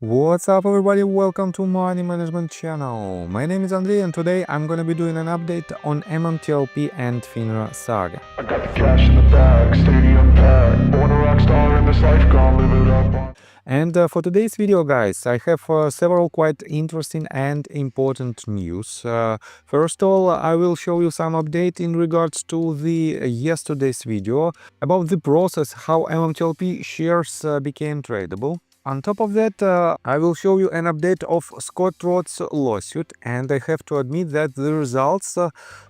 What's up everybody, welcome to Money Management channel. My name is Andrei and today I'm gonna be doing an update on MMTLP and FINRA saga. I got the cash in the bag, stadium packed. Born a rock star in this life, gonna live it up. And for today's video, guys, I have several quite interesting and important news. First of all, I will show you some update in regards to the yesterday's video about the process how MMTLP shares became tradable. On top of that, I will show you an update of Scott Traught's lawsuit, and I have to admit that the results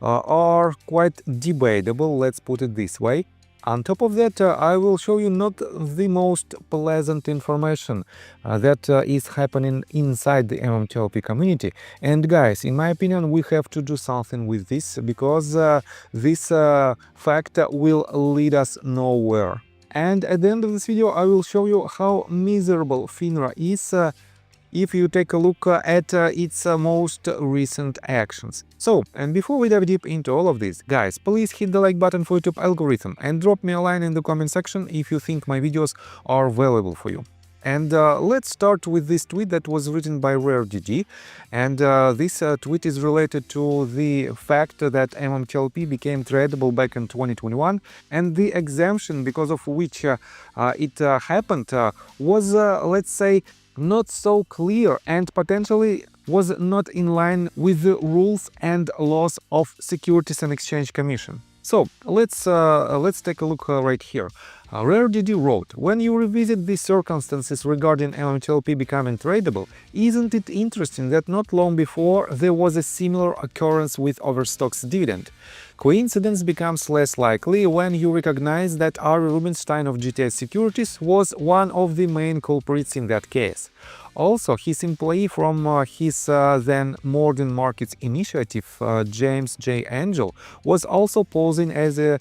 are quite debatable, let's put it this way. On top of that, I will show you not the most pleasant information that is happening inside the MMTLP community. And guys, in my opinion, we have to do something with this because this fact will lead us nowhere. And at the end of this video, I will show you how miserable FINRA is if you take a look at its most recent actions. So, and before we dive deep into all of this, guys, please hit the like button for YouTube algorithm and drop me a line in the comment section if you think my videos are valuable for you. And let's start with this tweet that was written by RareDD, and this tweet is related to the fact that MMTLP became tradable back in 2021, and the exemption because of which it happened was, let's say, not so clear and potentially was not in line with the rules and laws of Securities and Exchange Commission. So let's take a look right here. RareDD wrote, when you revisit the circumstances regarding MMTLP becoming tradable, isn't it interesting that not long before there was a similar occurrence with Overstock's dividend? Coincidence becomes less likely when you recognize that Ari Rubinstein of GTS Securities was one of the main culprits in that case. Also, his employee from his then Modern Markets initiative, James J. Angel, was also posing as a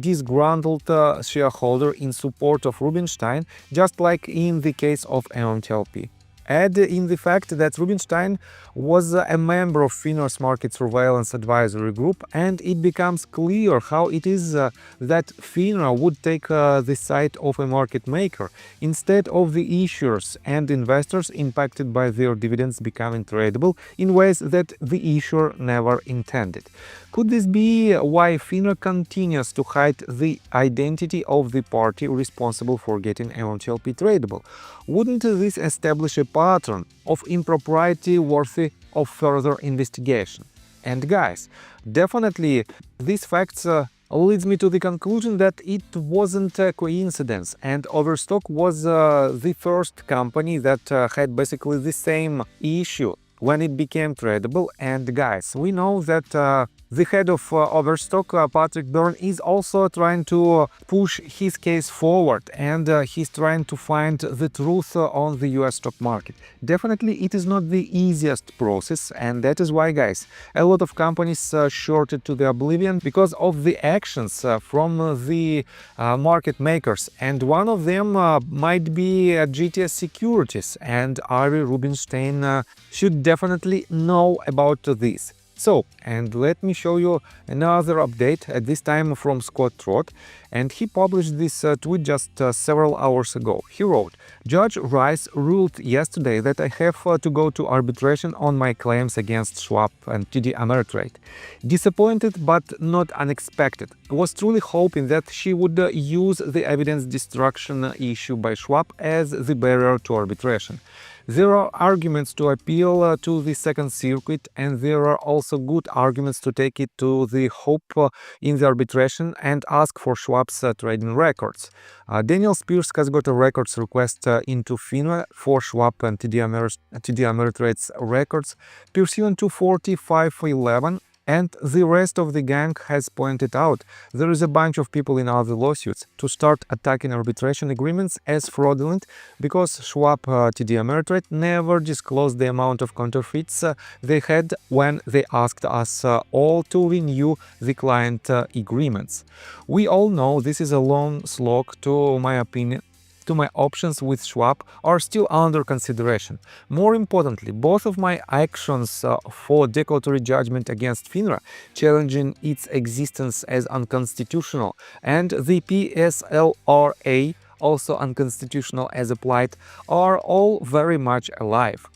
disgruntled shareholder in support of Rubinstein, just like in the case of MMTLP. Add in the fact that Rubinstein was a member of FINRA's Market Surveillance Advisory Group, and it becomes clear how it is that FINRA would take the side of a market maker instead of the issuers and investors impacted by their dividends becoming tradable in ways that the issuer never intended. Could this be why FINRA continues to hide the identity of the party responsible for getting MMTLP tradable? Wouldn't this establish a pattern of impropriety worthy of further investigation? And guys, definitely these facts leads me to the conclusion that it wasn't a coincidence, and Overstock was the first company that had basically the same issue when it became tradable. And guys, we know that the head of Overstock, Patrick Byrne, is also trying to push his case forward, and he's trying to find the truth on the US stock market. Definitely it is not the easiest process, and that is why, guys, a lot of companies shorted to the oblivion because of the actions from the market makers, and one of them might be GTS Securities, and Ari Rubinstein should definitely know about this. So, and let me show you another update, at this time from Scott Traudt, and he published this tweet just several hours ago. He wrote, Judge Rice ruled yesterday that I have to go to arbitration on my claims against Schwab and TD Ameritrade. Disappointed but not unexpected. Was truly hoping that she would use the evidence destruction issue by Schwab as the barrier to arbitration. There are arguments to appeal to the Second Circuit, and there are also good arguments to take it to the Hope in the arbitration and ask for Schwab's trading records. Daniel Spears has got a records request into FINRA for Schwab and TD Ameritrade's records pursuant to 4511. And the rest of the gang has pointed out there is a bunch of people in other lawsuits to start attacking arbitration agreements as fraudulent because Schwab TD Ameritrade never disclosed the amount of counterfeits they had when they asked us all to renew the client agreements. We all know this is a long slog, to my opinion. My options with Schwab are still under consideration. More importantly, both of my actions for declaratory judgment against FINRA, challenging its existence as unconstitutional, and the PSLRA also unconstitutional as applied, are all very much alive,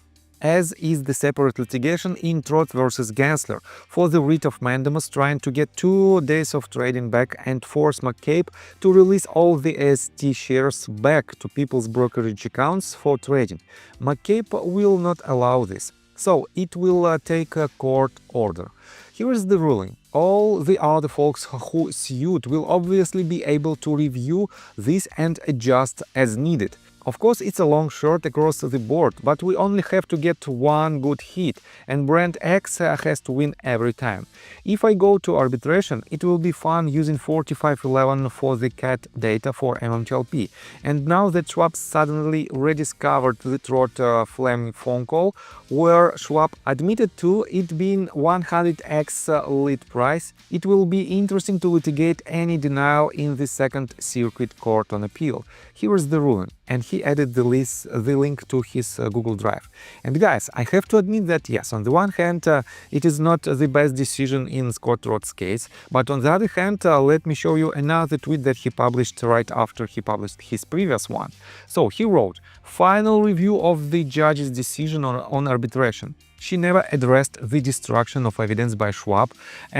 as is the separate litigation in Traudt versus Gensler for the writ of mandamus trying to get 2 days of trading back and force McCabe to release all the ST shares back to people's brokerage accounts for trading. McCabe will not allow this, so it will take a court order. Here is the ruling. All the other folks who sued will obviously be able to review this and adjust as needed. Of course, it's a long shot across the board, but we only have to get one good hit, and brand X has to win every time. If I go to arbitration, it will be fun using 4511 for the CAT data for MMTLP. And now that Schwab suddenly rediscovered the Traudt Fleming phone call, where Schwab admitted to it being 100x lead price, it will be interesting to litigate any denial in the Second Circuit Court on Appeal. Here is the ruling, and he added the link to his Google Drive. And guys, I have to admit that yes, on the one hand, it is not the best decision in Scott Traudt's case, but on the other hand, let me show you another tweet that he published right after he published his previous one. So he wrote, "Final review of the judge's decision on arbitration. She never addressed the destruction of evidence by Schwab,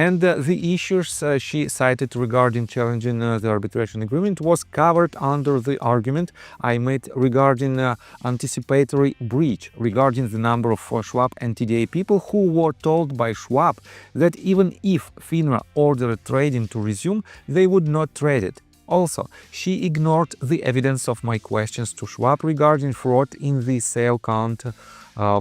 and the issues she cited regarding challenging the arbitration agreement was covered under the argument I made regarding anticipatory breach, regarding the number of Schwab and TDA people who were told by Schwab that even if FINRA ordered trading to resume, they would not trade it. Also, she ignored the evidence of my questions to Schwab regarding fraud in the sale count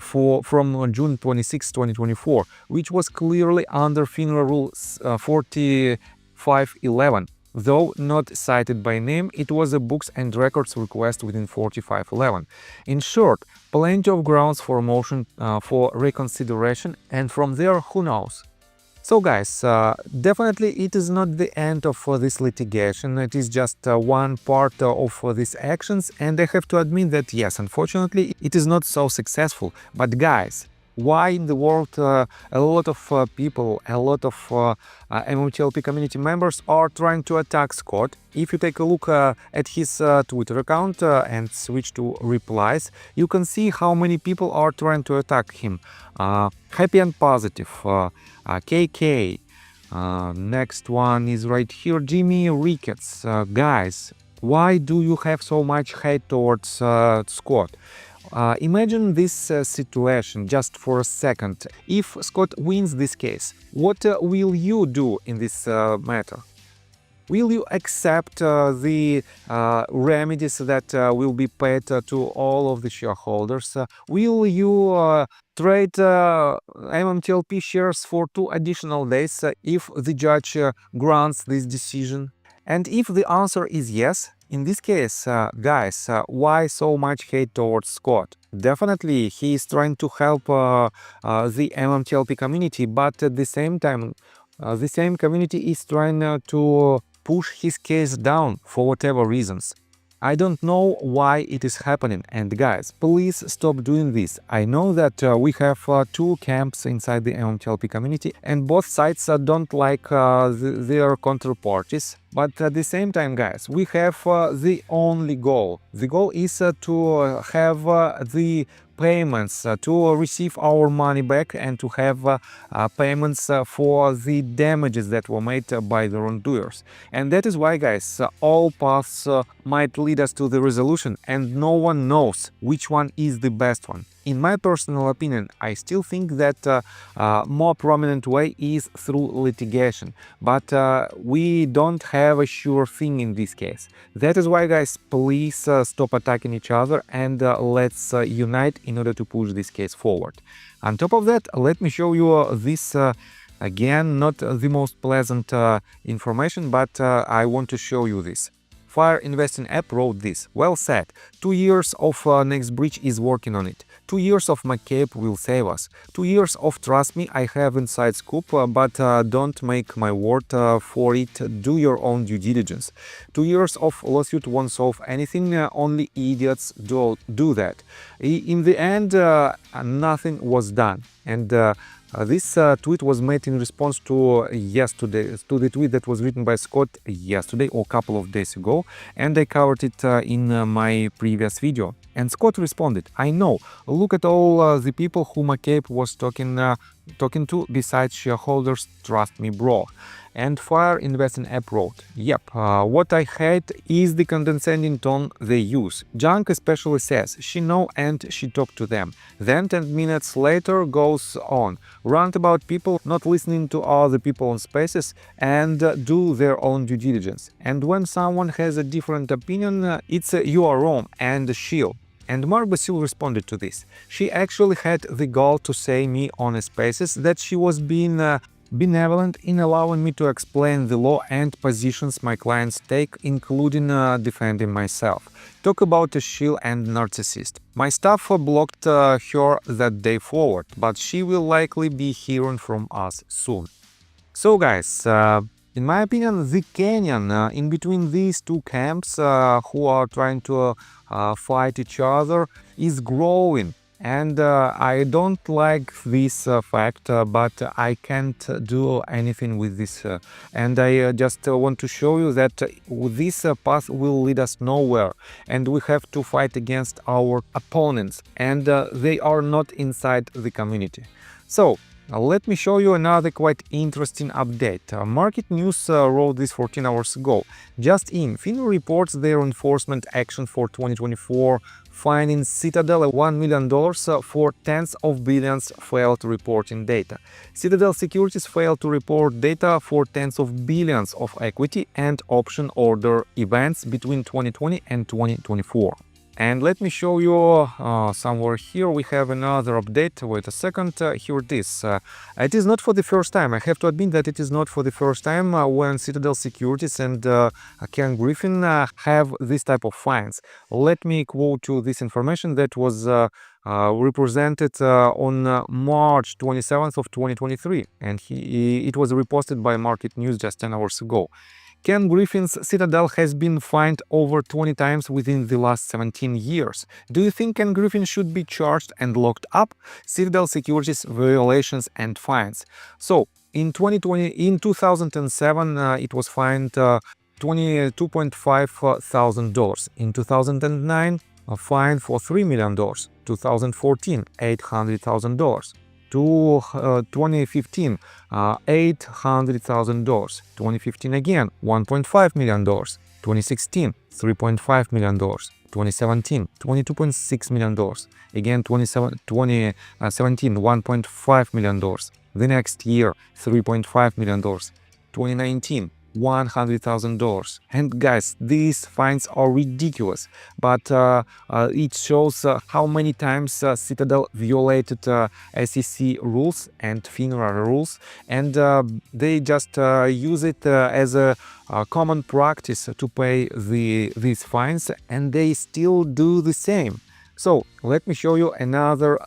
from June 26, 2024, which was clearly under FINRA Rule 4511. Though not cited by name, it was a books and records request within 4511. In short, plenty of grounds for motion for reconsideration, and from there, who knows? So guys, definitely it is not the end of this litigation, it is just one part of these actions, and I have to admit that yes, unfortunately it is not so successful. But guys, why in the world a lot of people, a lot of MMTLP community members are trying to attack Scott? If you take a look at his Twitter account and switch to replies, you can see how many people are trying to attack him. Happy and Positive, KK, next one is right here, Jimmy Ricketts. Guys, why do you have so much hate towards Scott? Imagine this situation just for a second. If Scott wins this case, what will you do in this matter? Will you accept the remedies that will be paid to all of the shareholders? Will you trade MMTLP shares for 2 additional days if the judge grants this decision? And if the answer is yes, in this case, guys, why so much hate towards Scott? Definitely, he is trying to help the MMTLP community, but at the same time, the same community is trying to push his case down for whatever reasons. I don't know why it is happening, and guys, please stop doing this. I know that we have 2 camps inside the MMTLP community, and both sides don't like their counterparties. But at the same time, guys, we have the only goal. The goal is to have the payments, to receive our money back, and to have payments for the damages that were made by the wrongdoers. And that is why, guys, all paths might lead us to the resolution, and no one knows which one is the best one. In my personal opinion, I still think that more prominent way is through litigation, but we don't have a sure thing in this case. That is why, guys, please stop attacking each other, and let's unite in order to push this case forward. On top of that, let me show you this again, not the most pleasant information, but I want to show you this. Fire Investing app wrote this. Well said. 2 years of next breach is working on it. 2 years of McCabe will save us. 2 years of trust me, I have inside scoop, but don't make my word for it. Do your own due diligence. 2 years of lawsuit won't solve anything. Only idiots do that. In the end, nothing was done. And This tweet was made in response to the tweet that was written by Scott yesterday or a couple of days ago, and I covered it in my previous video. And Scott responded, "I know. Look at all the people who McCabe was talking to besides shareholders. Trust me, bro." And Fire Investing app wrote, "Yep, what I hate is the condescending tone they use. Junk especially says she know and she talked to them. Then 10 minutes later goes on, rant about people not listening to other people on spaces and do their own due diligence. And when someone has a different opinion, it's you are wrong and shield." And Mark Basil responded to this. She actually had the gall to say me on a spaces that she was being benevolent in allowing me to explain the law and positions my clients take, including defending myself. Talk about a shill and narcissist. My staff blocked her that day forward, but she will likely be hearing from us soon. So guys, in my opinion, the canyon in between these two camps who are trying to fight each other is growing. And I don't like this fact, but I can't do anything with this. And I just want to show you that this path will lead us nowhere. And we have to fight against our opponents. And they are not inside the community. So, let me show you another quite interesting update. Market News wrote this 14 hours ago. Just in, FINRA reports their enforcement action for 2024, fining Citadel $1 million for tens of billions failed reporting data. Citadel Securities failed to report data for tens of billions of equity and option order events between 2020 and 2024. And let me show you somewhere here we have another update. Wait a second, here it is. It is not for the first time. I have to admit that it is not for the first time when Citadel Securities and Ken Griffin have this type of fines. Let me quote you this information that was represented on March 27th of 2023, and it was reposted by Market News just 10 hours ago. Ken Griffin's Citadel has been fined over 20 times within the last 17 years. Do you think Ken Griffin should be charged and locked up? Citadel Securities violations and fines. So, in 2007, it was fined $22.5 thousand. In 2009, a fine for $3 million. 2014, $800,000. 2015, $800,000. 2015 again, $1.5 million. 2016, $3.5 million. 2017, $22.6 million. Again, 2017, $1.5 million. The next year, $3.5 million. 2019, $100,000. And guys, these fines are ridiculous, but it shows how many times Citadel violated SEC rules and FINRA rules, and they just use it as a common practice to pay these fines, and they still do the same. So let me show you another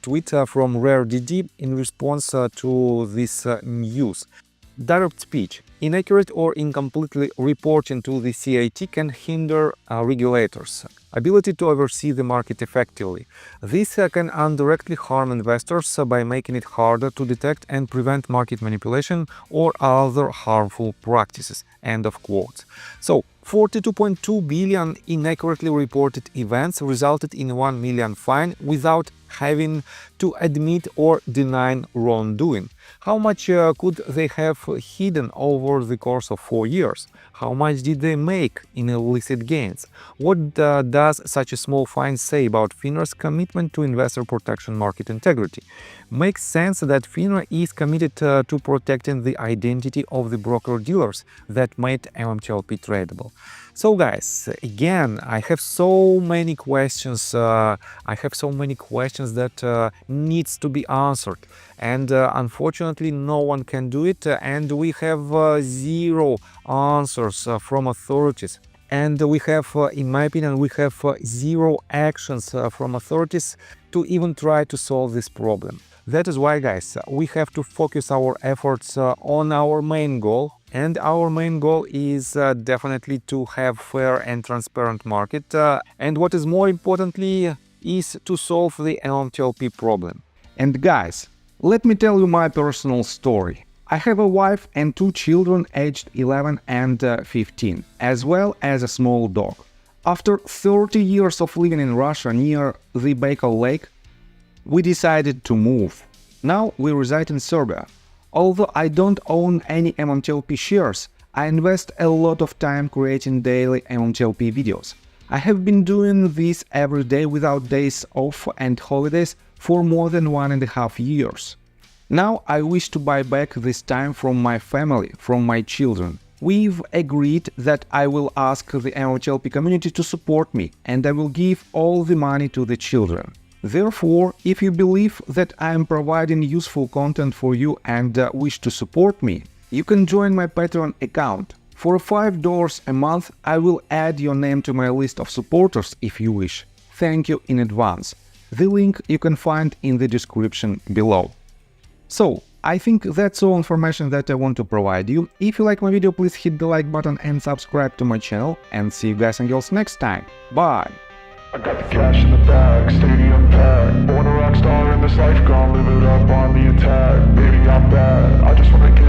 tweet from RareDD in response to this news. Direct speech. Inaccurate or incompletely reporting to the CIT can hinder regulators' ability to oversee the market effectively. This can indirectly harm investors by making it harder to detect and prevent market manipulation or other harmful practices. End of quote. So, 42.2 billion inaccurately reported events resulted in 1 million fine without having to admit or deny wrongdoing. How much could they have hidden over the course of 4 years? How much did they make in illicit gains? What does such a small fine say about FINRA's commitment to investor protection market integrity? Makes sense that FINRA is committed to protecting the identity of the broker-dealers that made MMTLP tradable. So guys, again, I have so many questions. That needs to be answered, and unfortunately, no one can do it. And we have zero answers from authorities. And we have, in my opinion, we have zero actions from authorities to even try to solve this problem. That is why, guys, we have to focus our efforts on our main goal. And our main goal is definitely to have fair and transparent market. And what is more importantly is to solve the MMTLP problem. And guys, Let me tell you my personal story. I have a wife and 2 children aged 11 and 15, as well as a small dog. After 30 years of living in Russia near the Baikal Lake, we decided to move. Now we reside in Serbia. Although I don't own any MMTLP shares, I invest a lot of time creating daily MMTLP videos. I have been doing this every day without days off and holidays for more than 1.5 years. Now I wish to buy back this time from my family, from my children. We've agreed that I will ask the MMTLP community to support me, and I will give all the money to the children. Therefore, if you believe that I am providing useful content for you and wish to support me, you can join my Patreon account. For $5 a month, I will add your name to my list of supporters if you wish. Thank you in advance. The link you can find in the description below. So, I think that's all information that I want to provide you. If you like my video, please hit the like button and subscribe to my channel, and see you guys and girls next time. Bye! I got the cash in the bag, stadium packed. Born a rock star in this life, gone live it up on the attack. Baby, I'm bad, I just wanna get